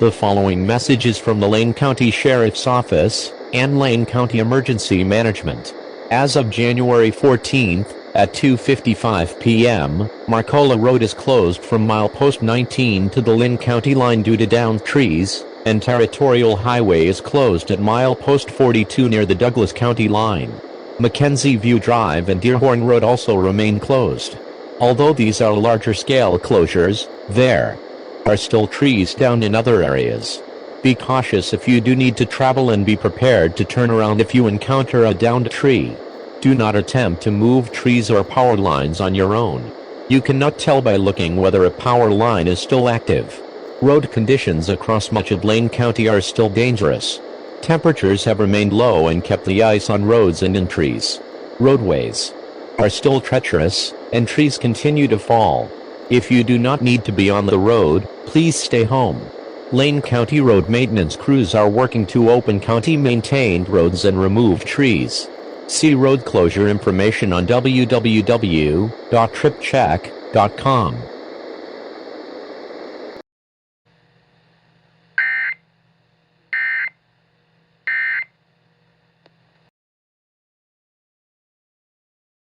The following message is from the Lane County Sheriff's Office and Lane County Emergency Management. As of January 14th, at 2:55 p.m., Marcola Road is closed from milepost 19 to the Lane County line due to downed trees, and Territorial Highway is closed at milepost 42 near the Douglas County line. Mackenzie View Drive and Deerhorn Road also remain closed. Although these are larger-scale closures, there are still trees down in other areas. Be cautious if you do need to travel and be prepared to turn around if you encounter a downed tree. Do not attempt to move trees or power lines on your own. You cannot tell by looking whether a power line is still active. Road conditions across much of Lane County are still dangerous. Temperatures have remained low and kept the ice on roads and in trees. Roadways are still treacherous, and trees continue to fall. If you do not need to be on the road, please stay home. Lane County road maintenance crews are working to open county-maintained roads and remove trees. See road closure information on www.tripcheck.com.